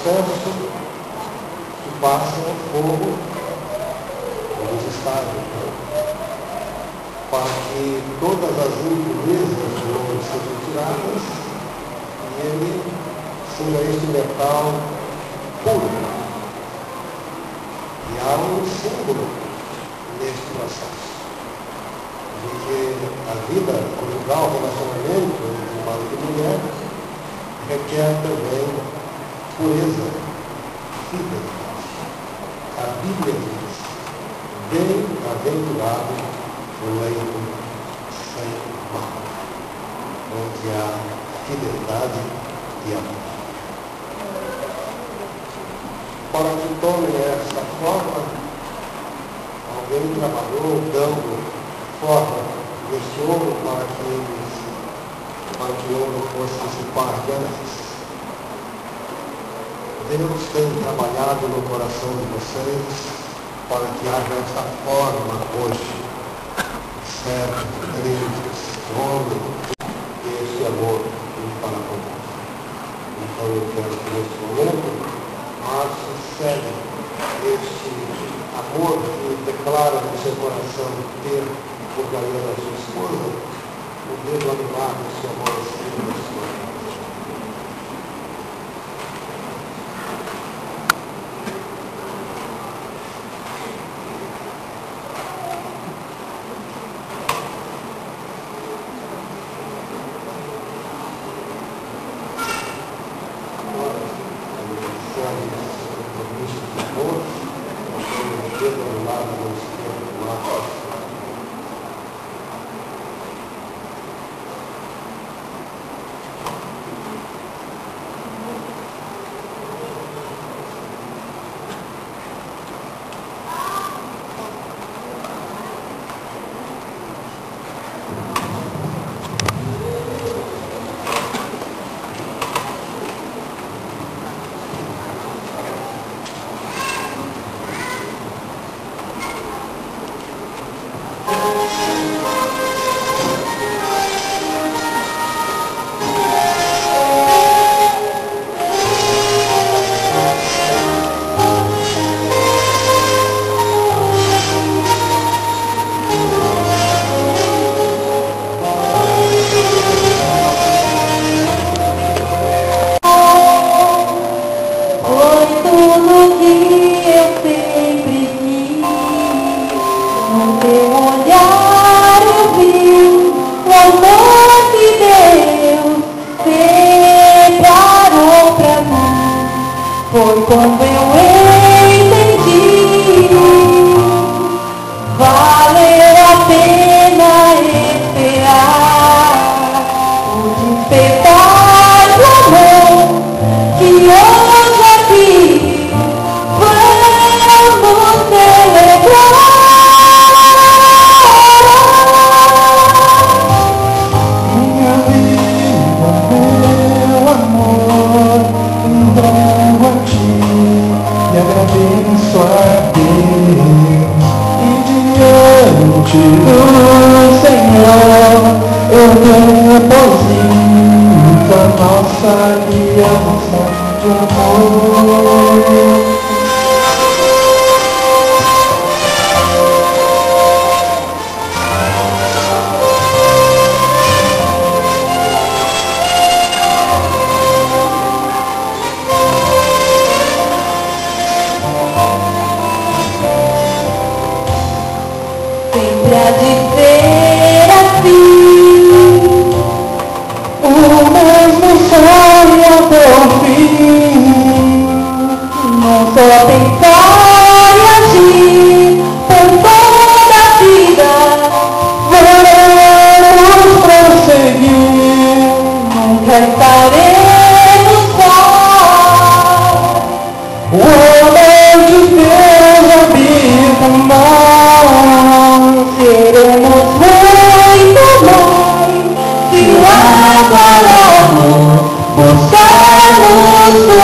processo que passa o fogo dos estágios, né? Para que todas as impurezas do ouro sejam tiradas e ele seja este metal puro. E há um símbolo neste processo, de que a vida conjugal, o relacionamento entre marido e mulher, requer também pureza, fidelidade. A Bíblia diz: bem-aventurado o leito sem mal, onde há fidelidade e amor. Para que tome essa forma, alguém trabalhou dando forma deste ouro para que o ouro fosse esse par de antes. Deus tem trabalhado no coração de vocês para que haja essa forma hoje. Servos, crentes, homem, este amor que para conosco. Então eu quero que neste momento marche segue este amor que declara no seu coração ter por ganhar a sua esposa, o dedo animado do seu amor acima da sua vida. Buscamos